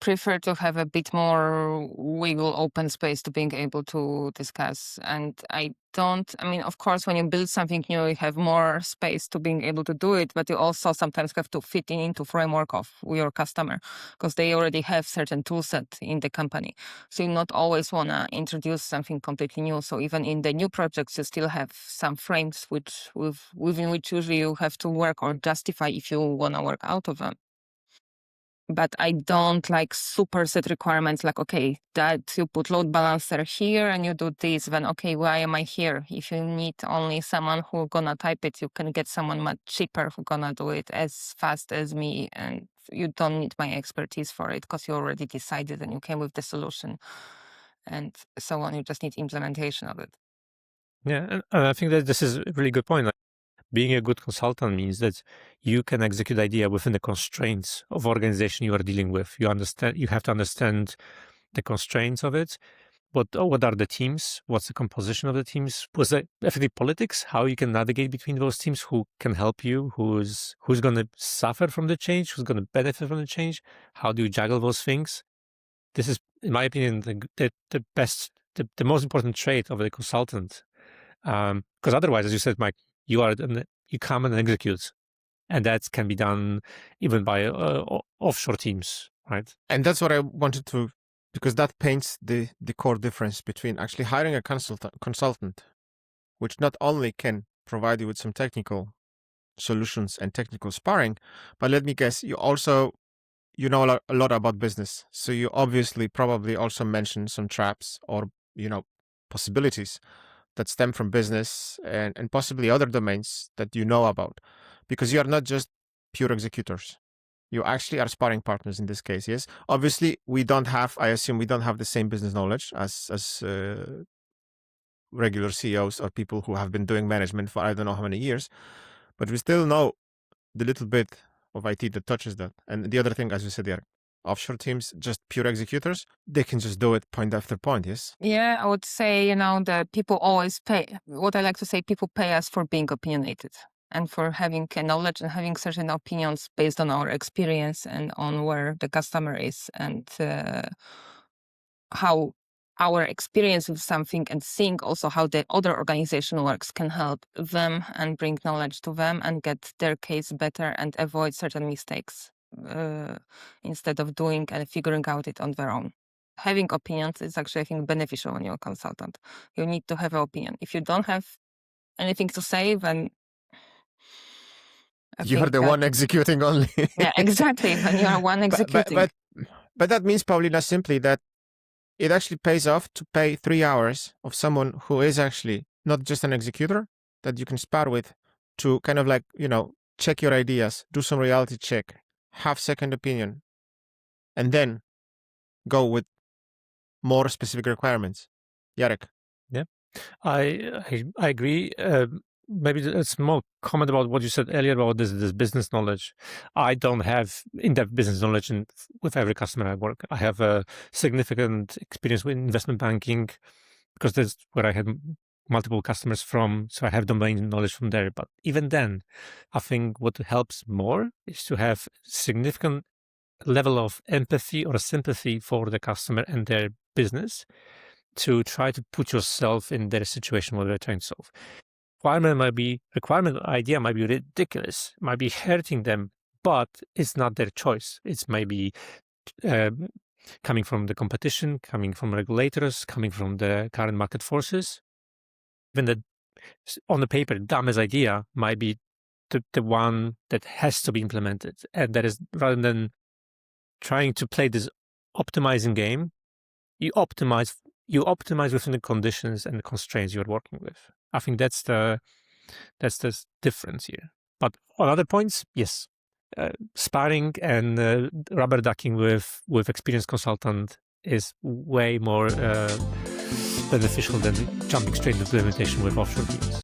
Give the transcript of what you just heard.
prefer to have a bit more wiggle, open space to being able to discuss. And I mean, of course, when you build something new, you have more space to being able to do it, but you also sometimes have to fit into framework of your customer because they already have certain tool set in the company. So you not always want to introduce something completely new. So even in the new projects, you still have some frames within which usually you have to work or justify if you want to work out of them. But I don't like super set requirements like, okay, that you put load balancer here and you do this, then okay, why am I here? If you need only someone who gonna type it, you can get someone much cheaper who gonna do it as fast as me, and you don't need my expertise for it because you already decided and you came with the solution and so on. You just need implementation of it. Yeah, and I think that this is a really good point. Like, being a good consultant means that you can execute idea within the constraints of organization you are dealing with. You have to understand the constraints of it. What are the teams? What's the composition of the teams? Was it effective politics? How you can navigate between those teams? Who can help you? Who's going to suffer from the change? Who's going to benefit from the change? How do you juggle those things? This is, in my opinion, the best, the most important trait of a consultant. Because otherwise, as you said, Mike, you come and execute, and that can be done even by offshore teams, right? And that's what I wanted to, because that paints the core difference between actually hiring a consultant, which not only can provide you with some technical solutions and technical sparring, but let me guess, you know a lot about business. So you obviously probably also mentioned some traps or, possibilities that stem from business and possibly other domains that you know about, because you are not just pure executors. You actually are sparring partners in this case, yes? Obviously, I assume we don't have the same business knowledge as regular CEOs or people who have been doing management for I don't know how many years, but we still know the little bit of IT that touches that. And the other thing, as you said, offshore teams, just pure executors, they can just do it point after point, yes? Yeah, I would say, that people always pay. What I like to say, people pay us for being opinionated and for having knowledge and having certain opinions based on our experience and on where the customer is and how our experience with something and seeing also how the other organization works can help them and bring knowledge to them and get their case better and avoid certain mistakes instead of doing and figuring out it on their own. Having opinions is actually, I think, beneficial when you're a consultant. You need to have an opinion. If you don't have anything to say, then you're the one executing only. Yeah, exactly. When you are one executing. But that means probably not simply that it actually pays off to pay 3 hours of someone who is actually not just an executor that you can spar with to kind of like, check your ideas, do some reality check, have second opinion, and then go with more specific requirements. Jarek. Yeah, I agree. Maybe it's more comment about what you said earlier about this business knowledge. I don't have in-depth business knowledge with every customer I work. I have a significant experience with investment banking because that's where I had multiple customers from. So I have domain knowledge from there. But even then, I think what helps more is to have significant level of empathy or sympathy for the customer and their business to try to put yourself in their situation what they're trying to solve. Requirement idea might be ridiculous, might be hurting them, but it's not their choice. It's maybe coming from the competition, coming from regulators, coming from the current market forces. Even the on the paper dumbest idea might be the one that has to be implemented, and that is rather than trying to play this optimizing game, you optimize within the conditions and the constraints you're working with. I think that's the difference here. But on other points, yes, sparring and rubber ducking with experienced consultant is way more beneficial than jumping straight into implementation with offshore teams.